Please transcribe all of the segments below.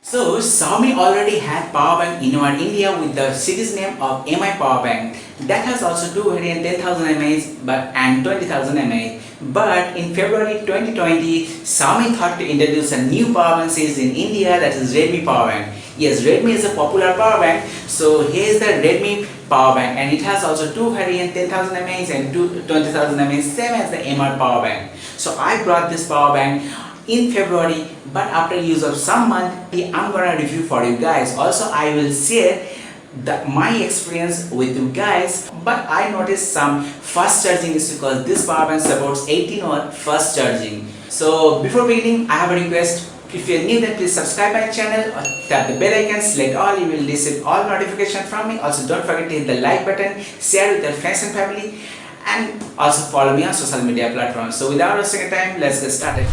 So Xiaomi already had powerbank in our India with the series name of MI Powerbank. That has also two variants 10,000 mAh and 20,000 mAh. But in February 2020, Xiaomi thought to introduce a new powerbank series in India, that is Redmi Powerbank. Yes, Redmi is a popular powerbank. So here is the Redmi Powerbank, and it has also two variants 10,000 mAh and 20,000 mAh, same as the MR Powerbank. So I brought this powerbank in February, but after use of some month, I'm gonna review for you guys. Also, I will share my experience with you guys. But I noticed some fast charging is because this powerbank supports 18-watt fast charging. So before beginning, I have a request. If you're new, then please subscribe my channel or tap the bell icon, select all, you will receive all notifications from me. Also, don't forget to hit the like button, share with your friends and family, and also follow me on social media platforms. So without wasting time, let's get started.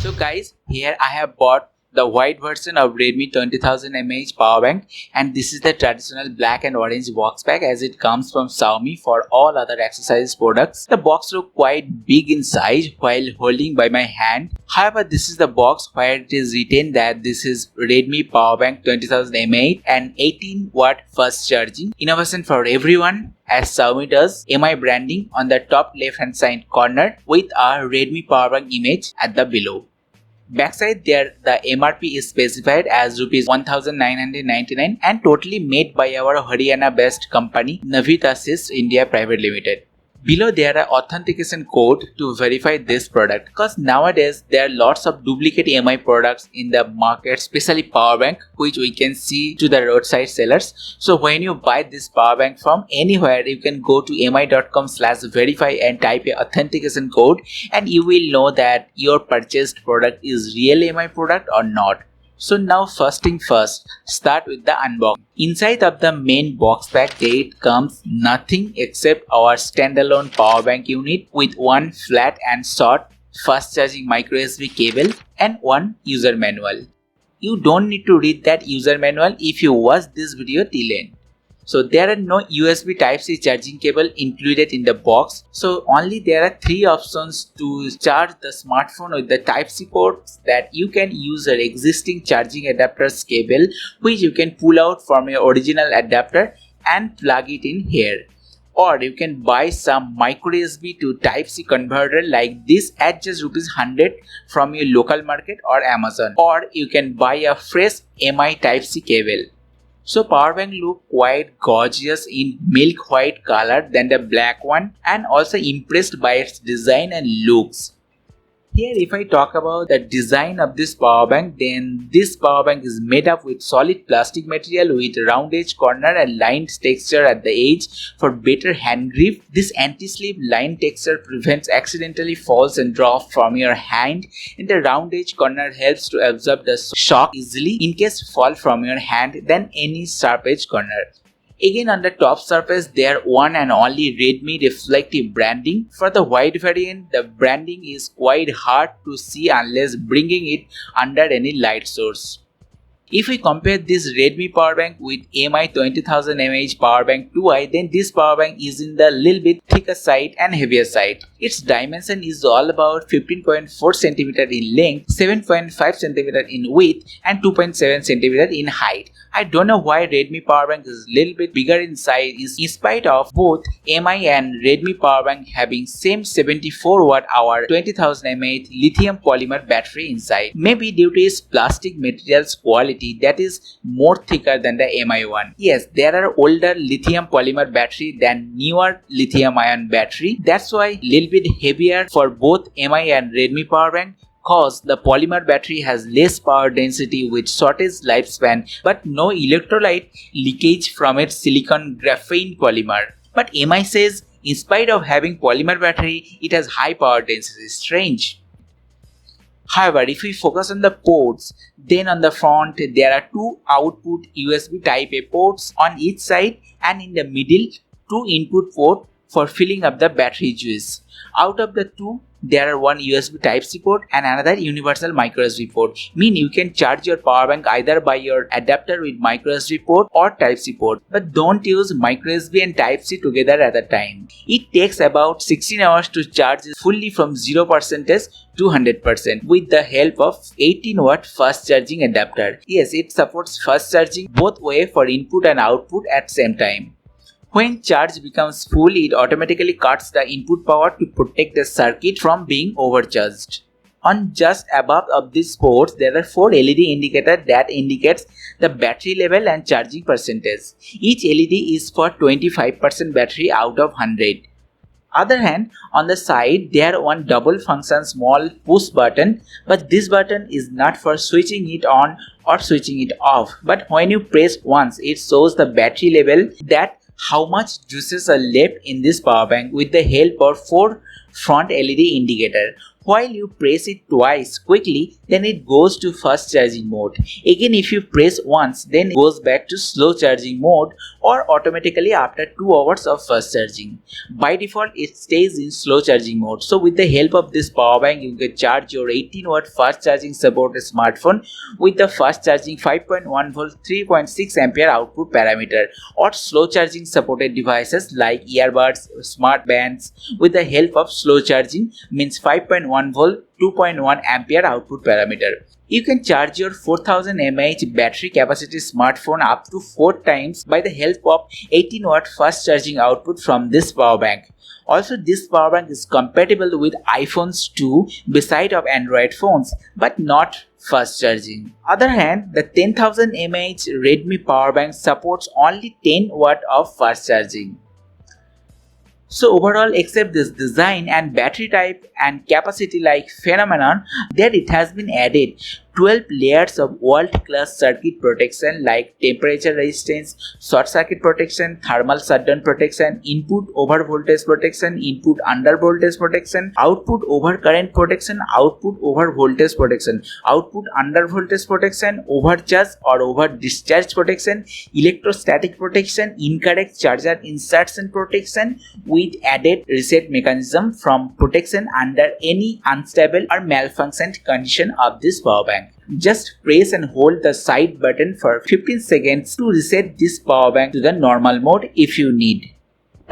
So guys, here I have bought the white version of Redmi 20,000 mAh power bank, and this is the traditional black and orange box pack as it comes from Xiaomi for all other accessories products. The box looks quite big in size while holding by my hand. However, this is the box where it is written that this is Redmi Powerbank 20,000 mAh and 18-watt fast charging. Innovation for everyone, as Xiaomi does. MI branding on the top left hand side corner with a Redmi Powerbank image at the below. Backside there, the MRP is specified as Rs 1999 and totally made by our Haryana based company Navitasys India Private Limited. Below there are authentication code to verify this product, because nowadays there are lots of duplicate MI products in the market, especially power bank, which we can see to the roadside sellers. So when you buy this power bank from anywhere, you can go to mi.com/verify and type a authentication code, and you will know that your purchased product is real MI product or not. So now first thing first, start with the unboxing. Inside of the main box pack, it comes nothing except our standalone power bank unit with one flat and short fast charging micro USB cable and one user manual. You don't need to read that user manual if you watch this video till end. So there are no USB Type-C charging cable included in the box. So only there are three options to charge the smartphone with the Type-C ports, that you can use an existing charging adapter's cable, which you can pull out from your original adapter and plug it in here. Or you can buy some micro USB to Type-C converter like this at just ₹100 from your local market or Amazon. Or you can buy a fresh MI Type-C cable. So powerbank look quite gorgeous in milk white color than the black one, and also impressed by its design and looks. Here if I talk about the design of this power bank, then this power bank is made up with solid plastic material with round edge corner and lined texture at the edge for better hand grip. This anti-slip line texture prevents accidentally falls and drop from your hand, and the round edge corner helps to absorb the shock easily in case fall from your hand than any sharp edge corner. Again, on the top surface there one and only Redmi reflective branding. For the white variant, the branding is quite hard to see unless bringing it under any light source. If we compare this Redmi powerbank with MI 20,000 mAh powerbank 2i, then this powerbank is in the little bit thicker side and heavier side. Its dimension is all about 15.4 cm in length, 7.5 cm in width and 2.7 cm in height. I don't know why Redmi powerbank is a little bit bigger in size in spite of both MI and Redmi powerbank having same 74 Wh 20,000 mAh lithium polymer battery inside. Maybe due to its plastic materials quality that is more thicker than the MI one. Yes, there are older lithium polymer battery than newer lithium ion battery. That's why little bit heavier for both MI and Redmi powerbank, cause the polymer battery has less power density with shortest lifespan but no electrolyte leakage from its silicon graphene polymer. But MI says in spite of having polymer battery, it has high power density. Strange. However, if we focus on the ports, then on the front there are two output USB Type A ports on each side, and in the middle two input port for filling up the battery juice. Out of the two, there are one USB Type-C port and another universal micro SD port. Mean you can charge your power bank either by your adapter with micro SD port or Type-C port. But don't use micro SD and Type-C together at a time. It takes about 16 hours to charge fully from 0% to 100% with the help of 18-watt fast charging adapter. Yes, it supports fast charging both way for input and output at same time. When charge becomes full, it automatically cuts the input power to protect the circuit from being overcharged. On just above of these ports, there are 4 LED indicators that indicates the battery level and charging percentage. Each LED is for 25% battery out of 100. Other hand, on the side there one double function small push button, but this button is not for switching it on or switching it off, but when you press once it shows the battery level, that how much juices are left in this power bank with the help of 4 front LED indicator. While you press it twice quickly, then it goes to fast charging mode. Again, if you press once, then it goes back to slow charging mode or automatically after 2 hours of fast charging. By default, it stays in slow charging mode. So with the help of this power bank, you can charge your 18-watt fast charging supported smartphone with the fast charging 5.1 volt 3.6 ampere output parameter, or slow charging supported devices like earbuds, smart bands with the help of slow charging means 5.1 volt 2.1 ampere output parameter. You can charge your 4000 mAh battery capacity smartphone up to 4 times by the help of 18-watt fast charging output from this power bank. Also, this power bank is compatible with iPhones too, beside of Android phones, but not fast charging. Other hand, the 10,000 mAh Redmi power bank supports only 10 watt of fast charging. So overall, except this design and battery type and capacity like phenomenon, that it has been added 12 layers of world-class circuit protection like temperature resistance, short circuit protection, thermal shutdown protection, input over voltage protection, input under voltage protection, output over current protection, output over voltage protection, output under voltage protection, overcharge or over discharge protection, electrostatic protection, incorrect charger insertion protection with added reset mechanism from protection under any unstable or malfunctioned condition of this power bank. Just press and hold the side button for 15 seconds to reset this power bank to the normal mode if you need.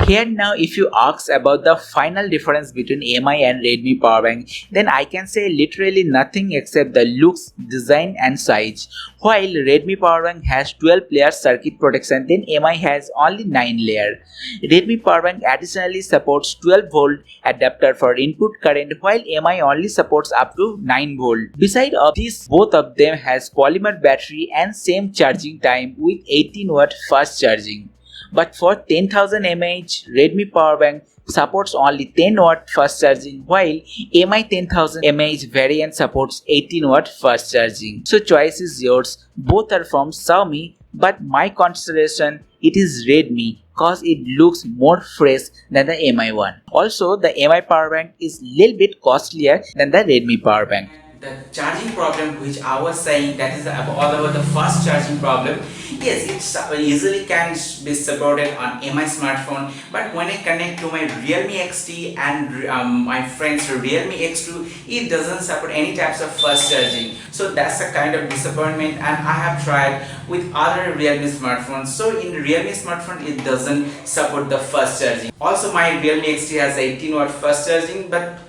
Here now, if you ask about the final difference between MI and Redmi Powerbank, then I can say literally nothing except the looks, design and size. While Redmi Powerbank has 12 layer circuit protection, then MI has only 9 layer. Redmi Powerbank additionally supports 12 volt adapter for input current, while MI only supports up to 9 volt. Besides of this, both of them has polymer battery and same charging time with 18 watt fast charging. But for 10,000 mAh Redmi Powerbank supports only 10 watt fast charging, while MI 10,000 mAh variant supports 18 watt fast charging. So choice is yours. Both are from Xiaomi, but my consideration it is Redmi cause it looks more fresh than the MI one. Also, the MI Powerbank is little bit costlier than the Redmi Powerbank. The charging problem which I was saying, that is all about the fast charging problem. Yes, it easily can be supported on MI smartphone, but when I connect to my Realme XT and my friend's Realme X2, it doesn't support any types of fast charging. So that's a kind of disappointment, and I have tried with other Realme smartphones. So in Realme smartphone it doesn't support the fast charging. Also my Realme XT has 18 watt fast charging, but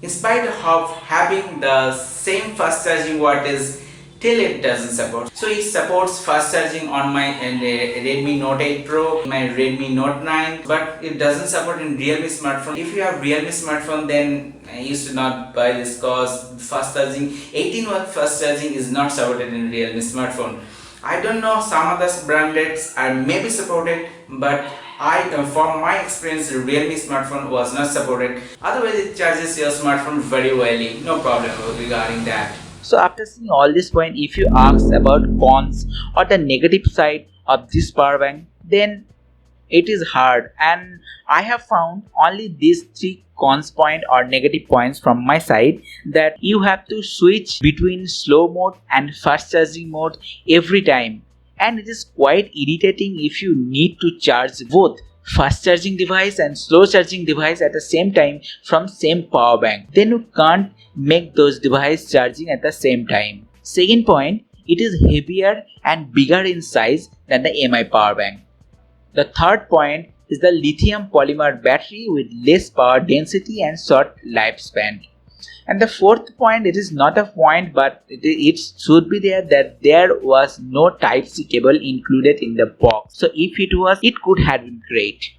in spite of having the same fast charging wattage, till it doesn't support. So it supports fast charging on my Redmi Note 8 Pro, my Redmi Note 9, but it doesn't support in Realme smartphone. If you have Realme smartphone, then you should not buy this cause fast charging, 18 watt fast charging is not supported in Realme smartphone. I don't know, some other brandeds are maybe supported, but from my experience, Realme smartphone was not supported. Otherwise, it charges your smartphone very well, no problem regarding that. So after seeing all this point, if you ask about cons or the negative side of this power bank, then it is hard, and I have found only these 3 cons point or negative points from my side, that you have to switch between slow mode and fast charging mode every time, and it is quite irritating if you need to charge both fast charging device and slow charging device at the same time from same power bank, then you can't make those devices charging at the same time. Second point, it is heavier and bigger in size than the MI power bank. The third point is the lithium polymer battery with less power density and short lifespan. And the fourth point, it is not a point but it should be there, that there was no Type-C cable included in the box. So if it was, it could have been great.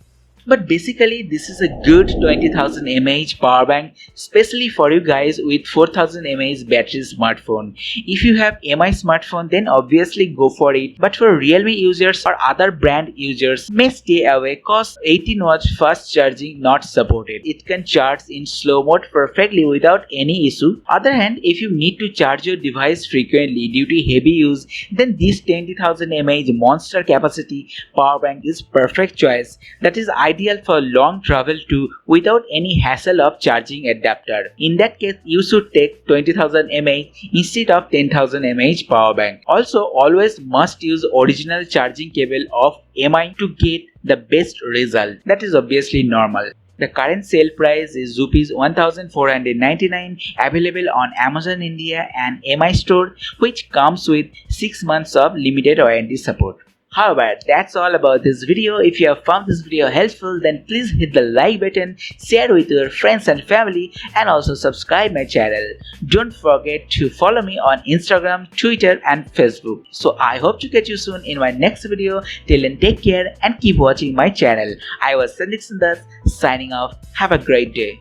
But basically this is a good 20,000 mAh power bank, especially for you guys with 4,000 mAh battery smartphone. If you have MI smartphone, then obviously go for it. But for Realme users or other brand users, may stay away cause 18 watts fast charging not supported. It can charge in slow mode perfectly without any issue. Other hand, if you need to charge your device frequently due to heavy use, then this 20,000 mAh monster capacity power bank is perfect choice. That is ideal for long travel too without any hassle of charging adapter. In that case, you should take 20,000 mAh instead of 10,000 mAh power bank. Also, always must use original charging cable of MI to get the best result. That is obviously normal. The current sale price is Rs 1,499, available on Amazon India and MI store, which comes with 6 months of limited warranty support. However, that's all about this video. If you have found this video helpful, then please hit the like button, share with your friends and family, and also subscribe my channel. Don't forget to follow me on Instagram, Twitter and Facebook. So I hope to catch you soon in my next video. Till then, take care and keep watching my channel. I was Sandhikshandas signing off. Have a great day.